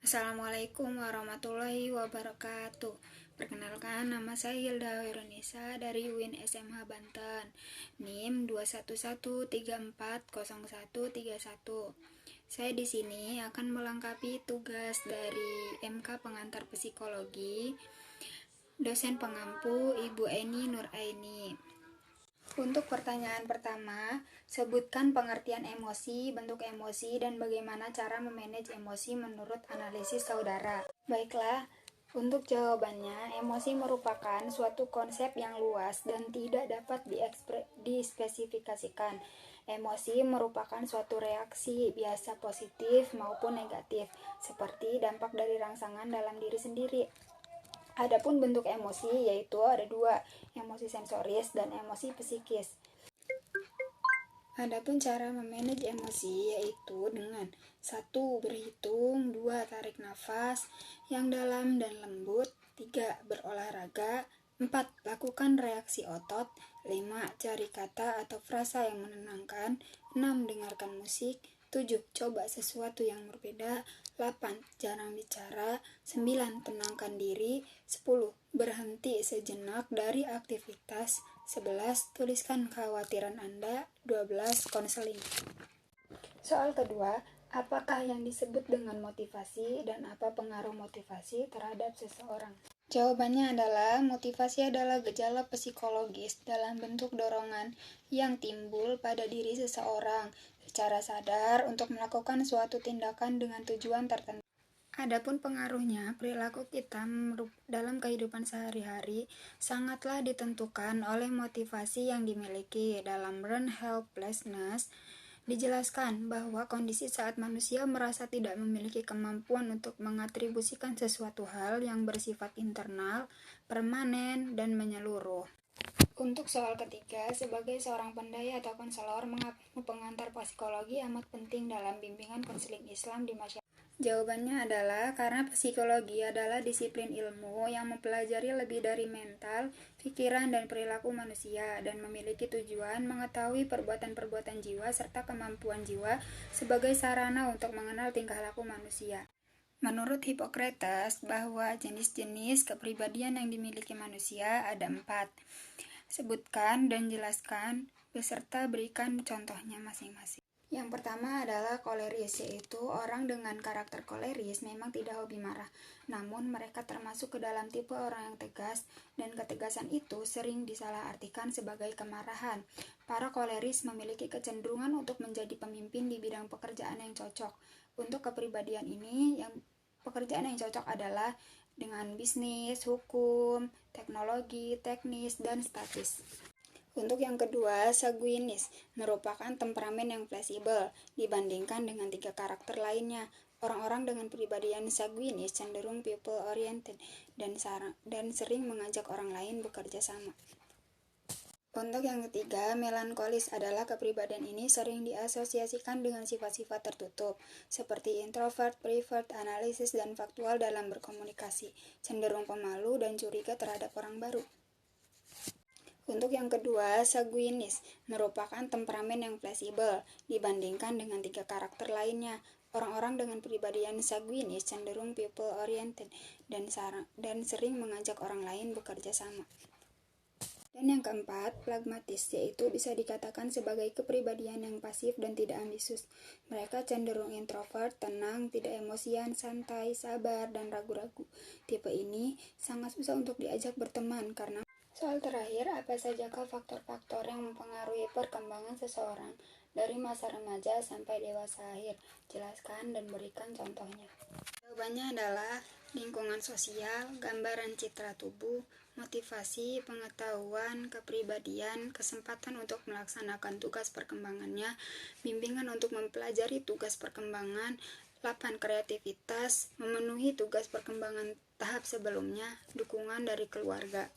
Assalamualaikum warahmatullahi wabarakatuh. Perkenalkan, nama saya Hilda Wirunisa dari UIN SMH Banten, NIM 211340131. Saya di sini akan melengkapi tugas dari MK Pengantar Psikologi, dosen pengampu Ibu Eni Nuraini. Untuk pertanyaan pertama, sebutkan pengertian emosi, bentuk emosi, dan bagaimana cara memanage emosi menurut analisis saudara. Baiklah, untuk jawabannya, emosi merupakan suatu konsep yang luas dan tidak dapat dispesifikasikan. Emosi merupakan suatu reaksi, biasa positif maupun negatif, seperti dampak dari rangsangan dalam diri sendiri. Adapun bentuk emosi yaitu ada dua, emosi sensoris dan emosi psikis. Adapun cara memanage emosi yaitu dengan 1. Berhitung, 2. Tarik nafas yang dalam dan lembut, 3. Berolahraga, 4. Lakukan reaksi otot, 5. Cari kata atau frasa yang menenangkan, 6. Dengarkan musik, 7. Coba sesuatu yang berbeda, 8. Jarang bicara, 9. Tenangkan diri, 10. Berhenti sejenak dari aktivitas, 11. Tuliskan kekhawatiran Anda, 12. Konseling. Soal kedua, apakah yang disebut dengan motivasi dan apa pengaruh motivasi terhadap seseorang? Jawabannya adalah motivasi adalah gejala psikologis dalam bentuk dorongan yang timbul pada diri seseorang secara sadar untuk melakukan suatu tindakan dengan tujuan tertentu. Adapun pengaruhnya, perilaku kita dalam kehidupan sehari-hari sangatlah ditentukan oleh motivasi yang dimiliki. Dalam Learn Helplessness, dijelaskan bahwa kondisi saat manusia merasa tidak memiliki kemampuan untuk mengatribusikan sesuatu hal yang bersifat internal, permanen, dan menyeluruh. Untuk soal ketiga, sebagai seorang pendai atau konselor, mengapa pengantar psikologi amat penting dalam bimbingan konseling Islam di masyarakat? Jawabannya adalah karena psikologi adalah disiplin ilmu yang mempelajari lebih dari mental, pikiran, dan perilaku manusia dan memiliki tujuan mengetahui perbuatan-perbuatan jiwa serta kemampuan jiwa sebagai sarana untuk mengenal tingkah laku manusia. Menurut Hippocrates, bahwa jenis-jenis kepribadian yang dimiliki manusia ada 4. Sebutkan dan jelaskan beserta berikan contohnya masing-masing. Yang pertama adalah koleris, yaitu orang dengan karakter koleris memang tidak hobi marah, namun mereka termasuk ke dalam tipe orang yang tegas, dan ketegasan itu sering disalahartikan sebagai kemarahan. Para koleris memiliki kecenderungan untuk menjadi pemimpin di bidang pekerjaan yang cocok. Untuk kepribadian ini, pekerjaan yang cocok adalah dengan bisnis, hukum, teknologi, teknis, dan statis. Untuk yang kedua, sanguinis merupakan temperamen yang fleksibel dibandingkan dengan 3 karakter lainnya. Orang-orang dengan kepribadian sanguinis cenderung people oriented dan sering mengajak orang lain bekerja sama. Untuk yang ketiga, melankolis adalah kepribadian ini sering diasosiasikan dengan sifat-sifat tertutup, seperti introvert, privert, analisis, dan faktual dalam berkomunikasi, cenderung pemalu dan curiga terhadap orang baru. Untuk yang kedua, sanguinis merupakan temperamen yang fleksibel dibandingkan dengan 3 karakter lainnya. Orang-orang dengan kepribadian sanguinis cenderung people oriented dan sering mengajak orang lain bekerja sama. Dan yang keempat, pragmatis, yaitu bisa dikatakan sebagai kepribadian yang pasif dan tidak ambisius. Mereka cenderung introvert, tenang, tidak emosian, santai, sabar, dan ragu-ragu. Tipe ini sangat susah untuk diajak berteman karena soal terakhir, apa sajakah faktor-faktor yang mempengaruhi perkembangan seseorang dari masa remaja sampai dewasa akhir? Jelaskan dan berikan contohnya. Jawabannya adalah lingkungan sosial, gambaran citra tubuh, motivasi, pengetahuan, kepribadian, kesempatan untuk melaksanakan tugas perkembangannya, bimbingan untuk mempelajari tugas perkembangan, 8. Kreativitas, memenuhi tugas perkembangan tahap sebelumnya, dukungan dari keluarga.